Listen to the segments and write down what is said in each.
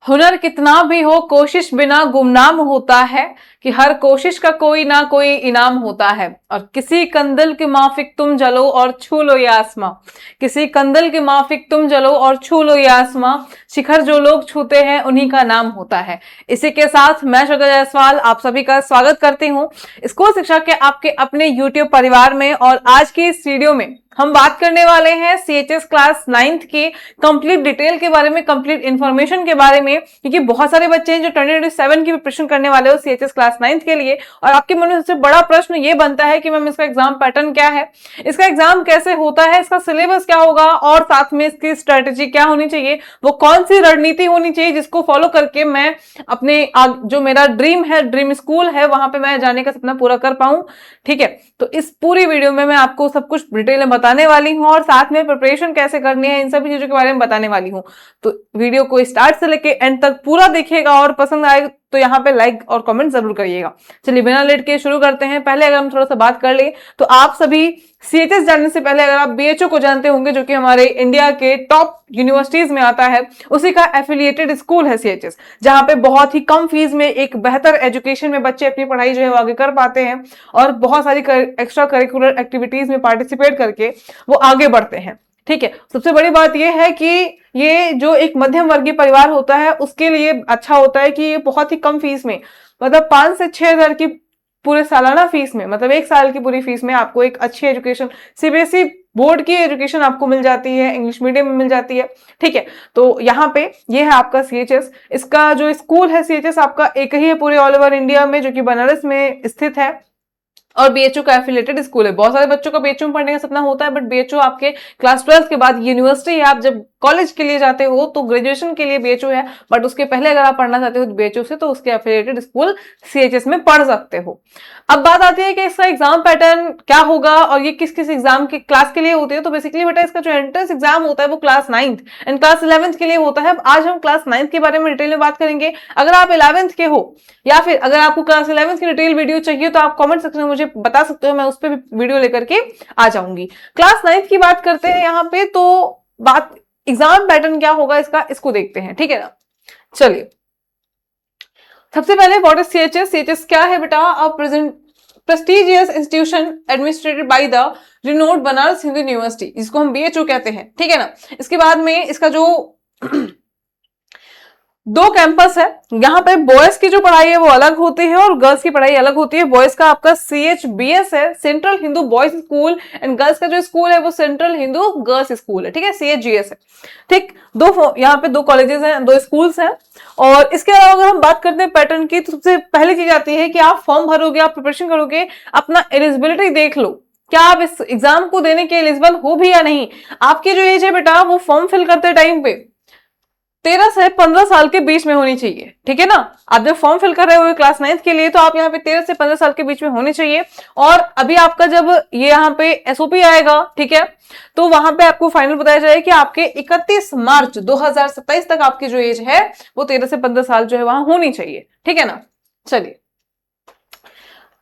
हुनर कितना भी हो कोशिश बिना गुमनाम होता है कि हर कोशिश का कोई ना कोई इनाम होता है। और किसी कंदल के माफिक तुम जलो और छू लो ये आसमां, किसी कंदल के माफिक तुम जलो और छू लो ये आसमां, शिखर जो लोग छूते हैं उन्हीं का नाम होता है। इसी के साथ मैं श्रद्धा जायसवाल आप सभी का स्वागत करती हूँ स्कूल शिक्षा के आपके अपने यूट्यूब परिवार में। और आज की इस वीडियो में हम बात करने वाले हैं सीएचएस क्लास 9th की कंप्लीट डिटेल के बारे में, कंप्लीट इंफॉर्मेशन के बारे में, क्योंकि बहुत सारे बच्चे हैं जो 2027 की प्रिपरेशन करने वाले हो सीएचएस क्लास 9th के लिए। और आपके मन में सबसे बड़ा प्रश्न ये बनता है कि मैम इसका एग्जाम पैटर्न क्या है, इसका एग्जाम कैसे होता है, इसका सिलेबस क्या होगा और साथ में इसकी स्ट्रेटेजी क्या होनी चाहिए, वो कौन सी रणनीति होनी चाहिए जिसको फॉलो करके मैं अपने जो मेरा ड्रीम है, ड्रीम स्कूल है, वहां पे मैं जाने का सपना पूरा कर पाऊं। ठीक है, तो इस पूरी वीडियो में मैं आपको सब कुछ डिटेल में बताने वाली हूं और साथ में प्रिपरेशन कैसे करनी है इन सभी चीजों के बारे में बताने वाली हूं। तो वीडियो को स्टार्ट से लेके एंड तक पूरा देखिएगा और पसंद आए तो यहाँ पे लाइक और कमेंट जरूर करिएगा। चलिए बिना लेट के शुरू करते हैं। पहले अगर हम थोड़ा सा बात कर ले तो आप सभी सीएचएस जानने से पहले अगर आप बीएचयू को जानते होंगे, जो कि हमारे इंडिया के टॉप यूनिवर्सिटीज में आता है, उसी का एफिलिएटेड स्कूल है सीएचएस, जहां पे बहुत ही कम फीस में एक बेहतर एजुकेशन में बच्चे अपनी पढ़ाई जो है वो आगे कर पाते हैं और बहुत सारी एक्स्ट्रा करिकुलर एक्टिविटीज में पार्टिसिपेट करके वो आगे बढ़ते हैं। ठीक है, सबसे बड़ी बात यह है कि ये जो एक मध्यम वर्गीय परिवार होता है उसके लिए अच्छा होता है कि ये बहुत ही कम फीस में, मतलब 5 से 6 हजार की पूरे सालाना फीस में, मतलब 1 साल की पूरी फीस में आपको एक अच्छी एजुकेशन, सीबीएसई बोर्ड की एजुकेशन आपको मिल जाती है, इंग्लिश मीडियम में मिल जाती है। ठीक है, तो यहाँ पे ये है आपका सीएचएस। इसका जो स्कूल है सीएचएस आपका एक ही है पूरे ऑल ओवर इंडिया में, जो कि बनारस में स्थित है और बीएचयू का एफिलिएटेड स्कूल है। बहुत सारे बच्चों का बीएचयू में पढ़ने का सपना होता है, बट बीएचयू आपके क्लास 12 के बाद यूनिवर्सिटी है। आप जब कॉलेज के लिए जाते हो तो ग्रेजुएशन के लिए बीएचयू है, बट उसके पहले अगर आप पढ़ना चाहते हो बीएचयू से तो उसके एफिलिएटेड स्कूल सीएचएस में पढ़ सकते हो। अब बात आती है कि इसका एग्जाम पैटर्न क्या होगा और ये किस किस एग्जाम की क्लास के लिए होती है। तो बेसिकली बेटा इसका जो एंट्रेंस एग्जाम होता है वो class 9th and class 11th के लिए होता है। आज हम क्लास 9th के बारे में डिटेल में बात करेंगे। अगर आप 11th के हो या फिर अगर आपको क्लास 11th की डिटेल वीडियो चाहिए तो आप कमेंट सेक्शन में मुझे बता सकते हो, मैं उस पर भी वीडियो लेकर के आ जाऊंगी। क्लास 9th की बात करते हैं यहाँ पे, तो बात एग्जाम पैटर्न क्या होगा इसका, इसको देखते हैं। ठीक है ना, चलिए सबसे पहले व्हाट इज सीएचएस। सीएचएस क्या है बेटा? A prestigious institution administrated by the renowned Banaras Hindu university, जिसको हम बीएचयू कहते हैं। ठीक है ना, इसके बाद में इसका जो 2 कैंपस है, यहाँ पे बॉयज की जो पढ़ाई है वो अलग होती है और गर्ल्स की पढ़ाई अलग होती है। बॉयज का आपका सीएचबीएस है, central Hindu boys school, and girls का जो स्कूल है वो सेंट्रल हिंदू गर्ल्स स्कूल है। ठीक है, सीएचजीएस है। ठीक, यहाँ पे 2 कॉलेजेस हैं, 2 स्कूल्स हैं। और इसके अलावा अगर हम बात करते हैं पैटर्न की, तो सबसे पहली चीज आती है कि आप फॉर्म भरोगे, आप प्रिपरेशन करोगे, अपना एलिजिबिलिटी देख लो, क्या आप इस एग्जाम को देने के एलिजिबल हो भी या नहीं। आपकी जो एज है बेटा वो फॉर्म फिल करते टाइम पे 13 से 15 साल के बीच में होनी चाहिए। ठीक है ना, आप जब फॉर्म फिल कर रहे हो क्लास 9th के लिए तो आप यहाँ पे 13 से 15 साल के बीच में होने चाहिए। और अभी आपका जब ये यहाँ पे एसओपी आएगा, ठीक है, तो वहां पे आपको फाइनल बताया जाएगा कि आपके 31 मार्च 2027 तक आपकी जो एज है वो 13 से 15 साल जो है वहां होनी चाहिए। ठीक है ना, चलिए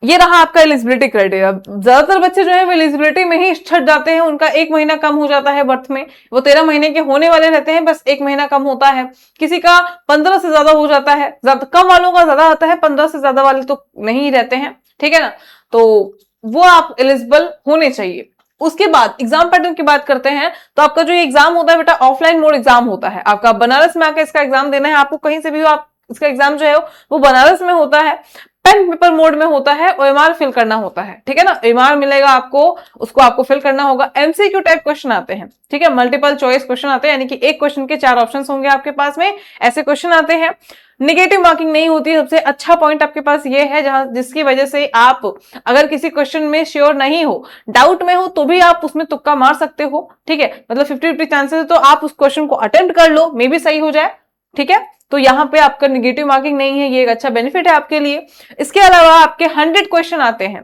ये रहा आपका एलिजिबिलिटी क्राइटेरिया। ज्यादातर बच्चे जो है वो एलिजिबिलिटी में ही छट जाते हैं, उनका 1 महीना कम हो जाता है बर्थ में, वो 13 महीने के होने वाले रहते हैं, बस 1 महीना कम होता है। किसी का 15 से ज्यादा हो जाता है, ज्यादा कम वालों का ज्यादा आता है, 15 से ज्यादा वाले तो नहीं रहते हैं। ठीक है ना, तो वो आप एलिजिबल होने चाहिए। उसके बाद एग्जाम पैटर्न की बात करते हैं, तो आपका जो एग्जाम होता है बेटा ऑफलाइन मोड एग्जाम होता है। आपका बनारस में आकर इसका एग्जाम देना है, आपको कहीं से भी आप इसका एग्जाम जो है वो बनारस में होता है, पेन पेपर मोड में होता है, ओएमआर फिल करना होता है। ठीक है ना, ओएमआर मिलेगा आपको, उसको आपको फिल करना होगा। एमसीक्यू टाइप क्वेश्चन आते हैं, ठीक है, मल्टीपल चॉइस क्वेश्चन आते हैं, यानी कि एक क्वेश्चन के 4 ऑप्शंस होंगे आपके पास में, ऐसे क्वेश्चन आते हैं। नेगेटिव मार्किंग नहीं होती है। सबसे अच्छा पॉइंट आपके पास ये है जहां जिसकी वजह से आप अगर किसी क्वेश्चन में श्योर नहीं हो, डाउट में हो, तो भी आप उसमें तुक्का मार सकते हो। ठीक है, मतलब 50-50 चांसेस है, तो आप उस क्वेश्चन को अटेम्प्ट कर लो, मे बी सही हो जाए। ठीक है, तो यहाँ पे आपका नेगेटिव मार्किंग नहीं है, ये एक अच्छा बेनिफिट है आपके लिए। इसके अलावा आपके 100 क्वेश्चन आते हैं,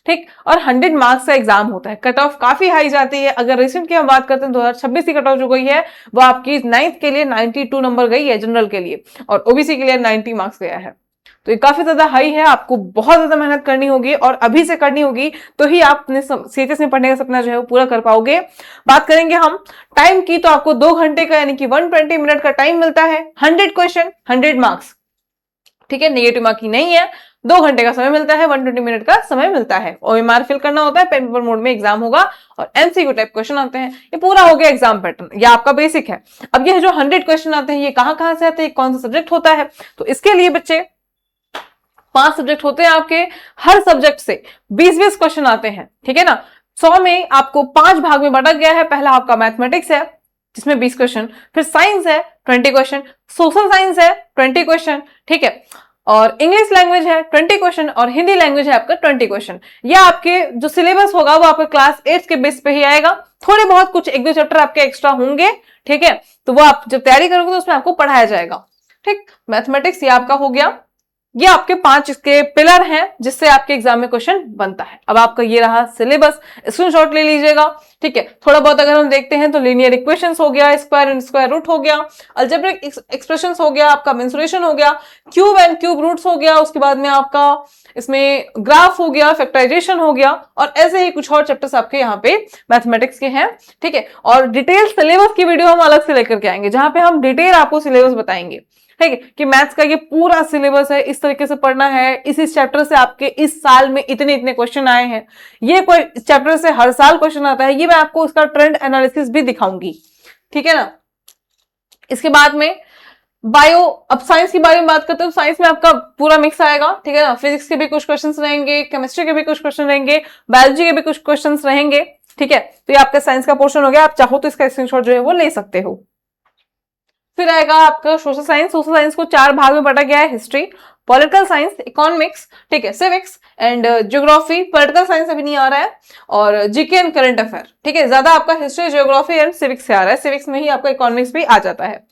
ठीक, और 100 मार्क्स का एग्जाम होता है। कट ऑफ काफी हाई जाती है। अगर रिसेंट की हम बात करते हैं 2026 की कट ऑफ जो गई है वो आपकी 9th के लिए 92 नंबर गई है जनरल के लिए, और ओबीसी के लिए 90 मार्क्स गया है। तो ये काफी ज्यादा हाई है, आपको बहुत ज्यादा मेहनत करनी होगी और अभी से करनी होगी, तो ही आप अपने सीएचएस में पढ़ने का सपना जो है वो पूरा कर पाओगे। बात करेंगे हम टाइम की, तो आपको 2 घंटे का यानी कि 120 मिनट का टाइम मिलता है। 100 क्वेश्चन 100 मार्क्स, ठीक है, नेगेटिव मार्किंग नहीं है। 2 घंटे का समय मिलता है, 120 मिनट का समय मिलता है। ओएमआर फिल करना होता है, पेन पेपर मोड में एग्जाम होगा और एमसीक्यू टाइप क्वेश्चन आते हैं। ये पूरा हो गया एग्जाम पैटर्न, ये आपका बेसिक है। अब ये जो 100 क्वेश्चन आते हैं, ये कहां कहां से आते हैं, कौन सा सब्जेक्ट होता है, तो इसके लिए बच्चे 5 सब्जेक्ट होते हैं आपके, हर सब्जेक्ट से 20-20 क्वेश्चन आते हैं, ठीक है ना। 100 में आपको 5 भाग में बांटा गया है। पहला आपका मैथमेटिक्स है जिसमें 20 क्वेश्चन, फिर साइंस है 20 क्वेश्चन, सोशल साइंस है 20 क्वेश्चन, ठीक है, और इंग्लिश लैंग्वेज है 20 क्वेश्चन, और हिंदी लैंग्वेज है आपका 20 क्वेश्चन। यह आपके जो सिलेबस होगा वो आपके क्लास 8 के बेस पे ही आएगा। थोड़े बहुत कुछ 1-2 चैप्टर आपके एक्स्ट्रा होंगे, ठीक है, तो वो आप जब तैयारी करोगे तो उसमें आपको पढ़ाया जाएगा। ठीक, मैथमेटिक्स ये आपका हो गया। ये आपके 5 इसके पिलर हैं जिससे आपके एग्जाम में क्वेश्चन बनता है। अब आपका ये रहा सिलेबस, स्क्रीनशॉट ले लीजिएगा, ठीक है। थोड़ा बहुत अगर हम देखते हैं तो लीनियर इक्वेशंस हो गया, स्क्वायर एंड स्क्वायर रूट हो गया, अलजेब्रिक एक्सप्रेशंस हो गया, आपका मेंसुरेशन हो गया, क्यूब एंड क्यूब रूट्स हो गया, उसके बाद में आपका इसमें ग्राफ हो गया, फैक्टराइजेशन हो गया, और ऐसे ही कुछ और चैप्टर्स आपके यहाँ पे मैथमेटिक्स के हैं, ठीक है। और डिटेल सिलेबस की वीडियो हम अलग से लेकर के आएंगे जहां पे हम डिटेल आपको सिलेबस बताएंगे, ठीक है, कि मैथ्स का ये पूरा सिलेबस है, इस तरीके से पढ़ना है, इस चैप्टर से आपके इस साल में इतने इतने क्वेश्चन आए हैं, ये कोई चैप्टर से हर साल क्वेश्चन आता है, ये मैं आपको उसका ट्रेंड एनालिसिस भी दिखाऊंगी, ठीक है ना। इसके बाद में बायो, अब साइंस की बारे में बात करते हैं तो साइंस में आपका पूरा मिक्स आएगा, ठीक है ना। फिजिक्स के भी कुछ क्वेश्चंस रहेंगे, केमिस्ट्री के भी कुछ क्वेश्चन रहेंगे, बायोलॉजी के भी कुछ क्वेश्चंस रहेंगे, ठीक है। तो ये आपका साइंस का पोर्शन हो गया, आप चाहो तो इसका स्क्रीनशॉट जो है वो ले सकते हो। फिर आएगा आपका सोशल साइंस। सोशल साइंस को 4 भाग में बांटा गया है, हिस्ट्री, पॉलिटिकल साइंस, इकोनॉमिक्स, ठीक है, civics and geography. Political science अभी नहीं आ रहा है, और जीके एंड करंट अफेयर, ठीक है। ज्यादा आपका हिस्ट्री, ज्योग्राफी एंड सिविक्स से आ रहा है, सिविक्स में ही आपका इकोनॉमिक्स भी आ जाता है,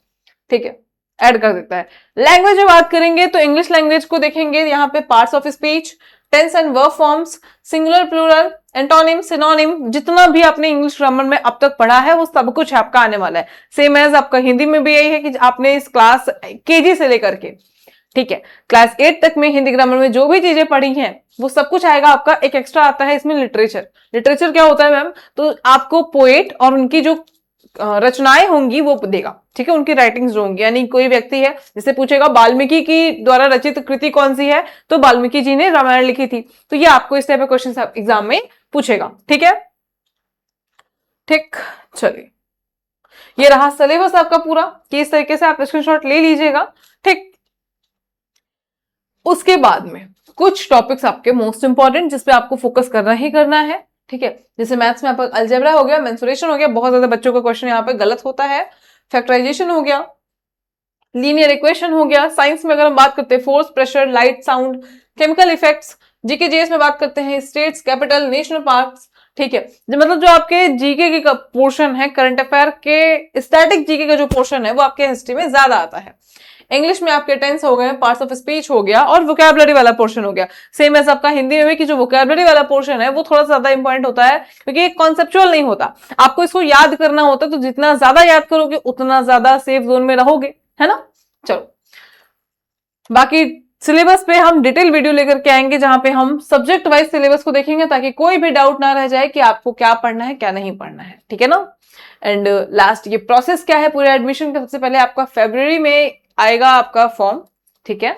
ठीक है, ऐड कर देता है। लैंग्वेज में बात करेंगे तो इंग्लिश लैंग्वेज को देखेंगे, यहाँ पे parts of speech, tense and verb forms, singular plural, antonym, synonym, जितना भी आपने इंग्लिश ग्रामर में अब तक पढ़ा है वो सब कुछ आपका आने वाला है। सेम एज आपका हिंदी में भी यही है कि आपने इस क्लास केजी से लेकर के, ठीक है, क्लास 8 तक में हिंदी ग्रामर में जो भी चीजें पढ़ी हैं वो सब कुछ आएगा आपका। एक एक्स्ट्रा आता है इसमें लिटरेचर। लिटरेचर क्या होता है मैम, तो आपको पोएट और उनकी जो रचनाएं होंगी वो देगा, ठीक है, उनकी राइटिंग्स जो होंगी, यानी कोई व्यक्ति है जिसे पूछेगा वाल्मीकि की द्वारा रचित कृति कौन सी है, तो वाल्मीकि जी ने रामायण लिखी थी, तो ये आपको इस टाइप के क्वेश्चन एग्जाम में पूछेगा, ठीक है। ठीक, चलिए, ये रहा सिलेबस आपका पूरा, कि इस तरीके से आप स्क्रीनशॉट ले लीजिएगा, ठीक। उसके बाद में कुछ टॉपिक्स आपके मोस्ट इंपॉर्टेंट जिसपे आपको फोकस करना ही करना है, ठीक है। जैसे मैथ्स में आपका अलजेब्रा हो गया, मेंसुरेशन हो गया, बहुत ज्यादा बच्चों का क्वेश्चन यहाँ पे गलत होता है, फैक्टराइजेशन हो गया, लीनियर इक्वेशन हो गया। साइंस में अगर हम बात करते हैं force, pressure, light, sound, chemical effects. GK GS में बात करते हैं स्टेट्स, कैपिटल, नेशनल पार्क्स, ठीक है, मतलब जो आपके जीके के पोर्शन है, करंट अफेयर के स्टैटिक जीके का जो पोर्शन है वो आपके हिस्ट्री में ज्यादा आता है। इंग्लिश में आपके टेंस हो गए, पार्ट्स ऑफ स्पीच हो गया, और वोकैबुलरी वाला पोर्शन हो गया। सेम एज आपका हिंदी में भी कि जो वोकैबुलरी वाला पोर्शन है वो थोड़ा सा ज्यादा इंपॉर्टेंट होता है, क्योंकि कॉन्सेप्चुअल नहीं होता, आपको इसको याद करना होता है, तो जितना ज्यादा याद करोगे उतना ज्यादा सेफ जोन में रहोगे, है ना। चलो, बाकी सिलेबस पे हम डिटेल वीडियो लेकर के आएंगे जहां पे हम सब्जेक्ट वाइज सिलेबस को देखेंगे, ताकि कोई भी डाउट ना रह जाए कि आपको क्या पढ़ना है क्या नहीं पढ़ना है, ठीक है ना। एंड लास्ट ये प्रोसेस क्या है पूरे एडमिशन का। सबसे पहले आपका फरवरी में आएगा आपका फॉर्म, ठीक है,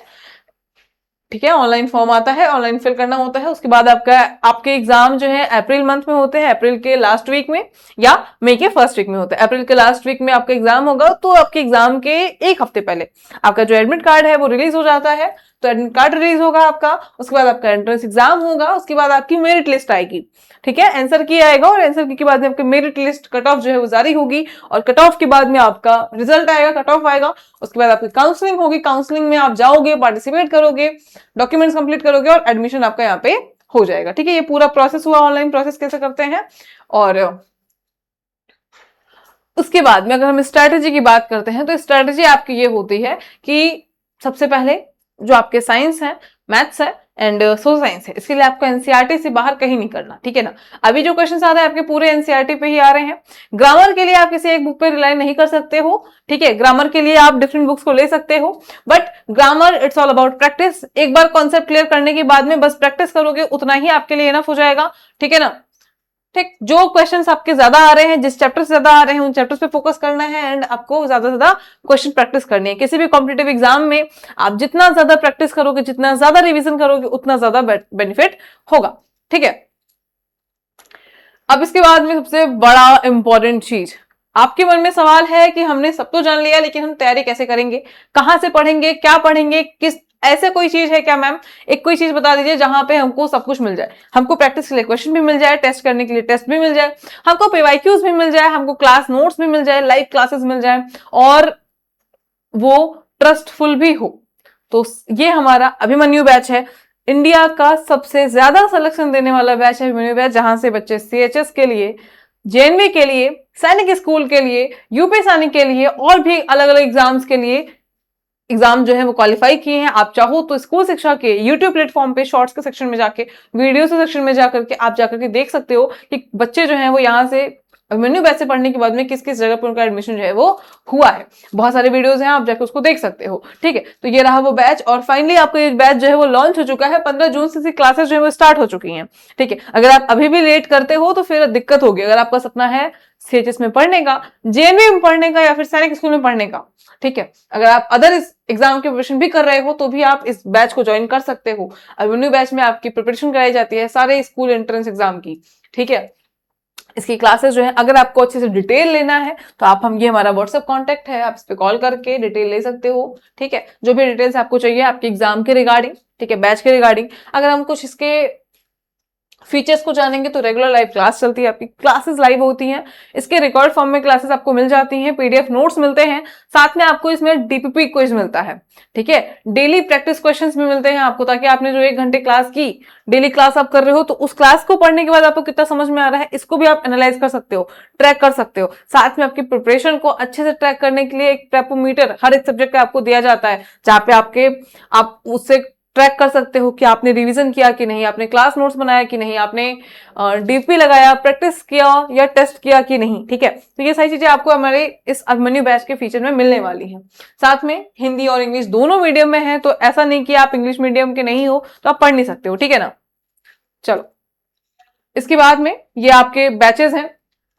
ठीक है, ऑनलाइन फॉर्म आता है, ऑनलाइन फिल करना होता है। उसके बाद आपके एग्जाम जो है अप्रैल मंथ में होते हैं, अप्रैल के लास्ट वीक में या मई के फर्स्ट वीक में होते हैं। अप्रैल के लास्ट वीक में आपका एग्जाम होगा, तो आपके एग्जाम के 1 हफ्ते पहले आपका जो एडमिट कार्ड है वो रिलीज हो जाता है, तो एडमिट कार्ड रिलीज होगा आपका, उसके बाद आपका एंट्रेंस एग्जाम होगा, उसके बाद आपकी मेरिट लिस्ट आएगी, ठीक है, आंसर की आएगा, और आंसर की के बाद में आपकी मेरिट लिस्ट कट ऑफ जो है वो जारी होगी, और कट ऑफ के बाद में आपका रिजल्ट आएगा, कट ऑफ आएगा, उसके बाद आपकी काउंसलिंग होगी, काउंसलिंग में आप जाओगे, पार्टिसिपेट करोगे, डॉक्यूमेंट्स कंप्लीट करोगे, और एडमिशन आपका यहाँ पे हो जाएगा, ठीक है। ये पूरा प्रोसेस हुआ, ऑनलाइन प्रोसेस कैसे करते हैं। और उसके बाद में अगर हम स्ट्रैटेजी की बात करते हैं, तो स्ट्रैटेजी आपकी ये होती है कि सबसे पहले जो आपके साइंस है, मैथ्स है, एंड सोशल साइंस है, इसके लिए आपको एनसीईआरटी से बाहर कहीं नहीं करना, ठीक है ना। अभी जो क्वेश्चन आ रहे हैं आपके पूरे एनसीईआरटी पे ही आ रहे हैं। ग्रामर के लिए आप किसी एक बुक पे रिलाई नहीं कर सकते हो, ठीक है। ग्रामर के लिए आप डिफरेंट बुक्स को ले सकते हो, but grammar it's all about practice. एक बार कॉन्सेप्ट क्लियर करने के बाद में बस प्रैक्टिस करोगे, उतना ही आपके लिए इनफ हो जाएगा, ठीक है ना। ठीक, जो क्वेश्चंस आपके ज्यादा आ रहे हैं, जिस चैप्टर से ज्यादा आ रहे हैं उन चैप्टर्स पे फोकस करना है एंड आपको ज्यादा से ज्यादा क्वेश्चन प्रैक्टिस करनी है। किसी भी कॉम्पिटिटिव एग्जाम में आप जितना ज्यादा प्रैक्टिस करोगे, जितना ज्यादा रिवीजन करोगे, उतना ज्यादा बेनिफिट होगा, ठीक है। अब इसके बाद में सबसे बड़ा इंपॉर्टेंट चीज, आपके मन में सवाल है कि हमने सब तो जान लिया लेकिन हम तैयारी कैसे करेंगे, कहां से पढ़ेंगे, क्या पढ़ेंगे, किस ऐसे कोई चीज है क्या मैम, एक कोई चीज बता दीजिए जहां पे हमको सब कुछ मिल जाए। हमको प्रैक्टिस के लिए क्वेश्चन भी मिल जाए, टेस्ट करने के लिए टेस्ट भी मिल जाए, हमको पीवाईक्यूज भी मिल जाए, हमको क्लास नोट्स भी मिल जाए, लाइव क्लासेस मिल जाए और वो ट्रस्टफुल भी हो। तो ये हमारा अभिमन्यु बैच है, इंडिया का सबसे ज्यादा सिलेक्शन देने वाला बैच है अभिमन्यु बैच, जहां से बच्चे सीएचएस के लिए, जेएनवी के लिए, सैनिक स्कूल के लिए, यूपी सैनिक के लिए और भी अलग अलग एग्जाम्स के लिए एग्जाम जो है वो क्वालिफाई किए हैं। आप चाहो तो स्कूल शिक्षा के यूट्यूब प्लेटफॉर्म पे शॉर्ट्स के सेक्शन में जाके, वीडियो के सेक्शन में जाकर के आप जाकर के देख सकते हो कि बच्चे जो हैं वो यहाँ से अभिमन्यु बैच से पढ़ने के बाद में किस किस जगह पर उनका एडमिशन जो है वो हुआ है। बहुत सारे वीडियोस हैं, आप जाकर उसको देख सकते हो, ठीक है। तो ये रहा वो बैच और फाइनली आपका ये बैच जो है वो लॉन्च हो चुका है। 15 जून से क्लासेस जो है वो स्टार्ट हो चुकी हैं, ठीक है। अगर आप अभी भी लेट करते हो तो फिर दिक्कत होगी। अगर आपका सपना है सीएचएस में पढ़ने का, जेएनवी में पढ़ने का या फिर सैनिक स्कूल में पढ़ने का, ठीक है, अगर आप अदर इस एग्जाम की प्रिपरेशन भी कर रहे हो तो भी आप इस बैच को ज्वाइन कर सकते हो। अभिमन्यु बैच में आपकी प्रिपरेशन कराई जाती है सारे स्कूल एंट्रेंस एग्जाम की, ठीक है। इसकी क्लासेस जो है, अगर आपको अच्छे से डिटेल लेना है तो आप ये हमारा व्हाट्सएप कांटेक्ट है, आप इस पे कॉल करके डिटेल ले सकते हो, ठीक है। जो भी डिटेल्स आपको चाहिए आपके एग्जाम के रिगार्डिंग, ठीक है, बैच के रिगार्डिंग। अगर हम कुछ इसके फीचर्स को जानेंगे तो रेगुलर लाइव क्लास चलती है, आपकी क्लासेस लाइव होती हैं, इसके रिकॉर्ड फॉर्म में क्लासेस आपको मिल जाती हैं, पीडीएफ नोट्स मिलते हैं, साथ में आपको इसमें डीपीपी क्विज मिलता है, ठीक है। डेली प्रैक्टिस क्वेश्चंस भी मिलते हैं आपको, ताकि आपने जो 1 घंटे क्लास की, डेली क्लास आप कर रहे हो तो उस क्लास को पढ़ने के बाद आपको कितना समझ में आ रहा है इसको भी आप एनालाइज कर सकते हो, ट्रैक कर सकते हो। साथ में आपकी प्रिपरेशन को अच्छे से ट्रैक करने के लिए एक प्रेपोमीटर हर एक सब्जेक्ट का आपको दिया जाता है, जहां पे आप उससे ट्रैक कर सकते हो कि आपने रिवीजन किया कि नहीं, आपने क्लास नोट्स बनाया कि नहीं, आपने डीपी लगाया, प्रैक्टिस किया या टेस्ट किया कि नहीं, ठीक है। तो ये सारी चीजें आपको हमारे इस अभिमन्यु बैच के फीचर में मिलने वाली हैं। साथ में हिंदी और इंग्लिश दोनों मीडियम में है, तो ऐसा नहीं कि आप इंग्लिश मीडियम के नहीं हो तो आप पढ़ नहीं सकते हो, ठीक है ना। चलो, इसके बाद में ये आपके बैचेस हैं,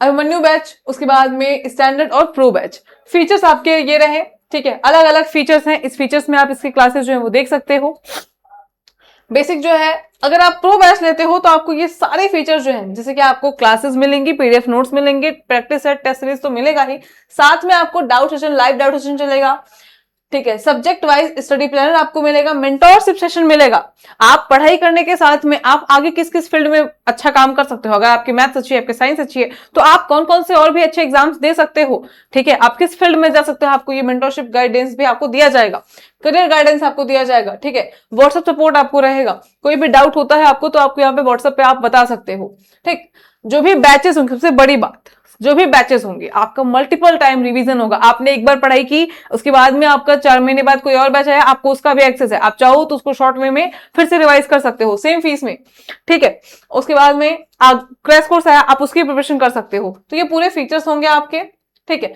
अभिमन्यु बैच, उसके बाद में स्टैंडर्ड और प्रो बैच। फीचर्स आपके ये रहे, ठीक है, अलग अलग फीचर्स हैं। इस फीचर्स में आप इसकी क्लासेस जो है वो देख सकते हो। बेसिक जो है, अगर आप प्रो बैच लेते हो तो आपको ये सारे फीचर्स जो हैं, जैसे कि आपको क्लासेस मिलेंगी, पीडीएफ नोट्स मिलेंगे, प्रैक्टिस सेट, टेस्ट सीरीज तो मिलेगा ही, साथ में आपको doubt session, live doubt session चलेगा, ठीक है। सब्जेक्ट वाइज स्टडी प्लानर आपको मिलेगा, मेंटोरशिप सेशन मिलेगा। आप पढ़ाई करने के साथ में आप आगे किस किस फील्ड में अच्छा काम कर सकते हो, अगर आपकी मैथ्स अच्छी है, आपकी साइंस अच्छी है, तो आप कौन कौन से और भी अच्छे एग्जाम्स दे सकते हो, ठीक है। आप किस फील्ड में जा सकते हो, आपको ये मेंटोरशिप गाइडेंस भी आपको दिया जाएगा, करियर गाइडेंस आपको दिया जाएगा, ठीक है। व्हाट्सएप सपोर्ट आपको रहेगा, कोई भी डाउट होता है आपको तो आपको यहाँ पे व्हाट्सएप पे आप बता सकते हो, ठीक। जो भी बैचेस होंगे, सबसे बड़ी बात, जो भी बैचेस होंगे आपका मल्टीपल टाइम रिवीजन होगा। आपने एक बार पढ़ाई की, उसके बाद में आपका 4 महीने बाद कोई और बैच आया, आपको उसका भी एक्सेस है, आप चाहो तो उसको शॉर्ट वे में फिर से रिवाइज कर सकते हो, सेम फीस में, ठीक है। उसके बाद में क्रैश कोर्स आया, आप उसकी प्रिपरेशन कर सकते हो। तो ये पूरे फीचर्स होंगे आपके, ठीक है।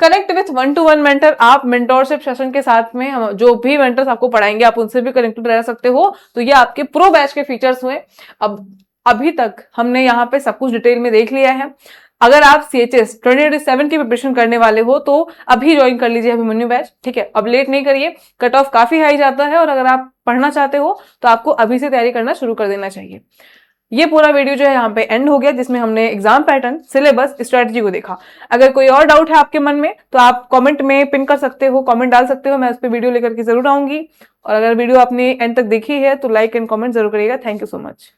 कनेक्ट विथ 1-to-1 मेंटर, आप मेंटोरशिप सेशन के साथ में हम जो भी मेंटर्स आपको पढ़ाएंगे आप उनसे भी कनेक्टेड रह सकते हो। तो ये आपके प्रो बैच के फीचर्स हुए। अब अभी तक हमने यहाँ पे सब कुछ डिटेल में देख लिया है। अगर आप सीएचएस 2027 की प्रिपरेशन करने वाले हो तो अभी ज्वाइन कर लीजिए अभिमन्यु बैच, ठीक है। अब लेट नहीं करिए, कट ऑफ काफी हाई जाता है और अगर आप पढ़ना चाहते हो तो आपको अभी से तैयारी करना शुरू कर देना चाहिए। ये पूरा वीडियो जो है यहाँ पे एंड हो गया, जिसमें हमने एग्जाम पैटर्न, सिलेबस, स्ट्रेटजी को देखा। अगर कोई और डाउट है आपके मन में तो आप कमेंट में पिन कर सकते हो, कमेंट डाल सकते हो, मैं उस पर वीडियो लेकर के जरूर आऊंगी। और अगर वीडियो आपने एंड तक देखी है तो लाइक एंड कमेंट जरूर करिएगा। Thank you so much.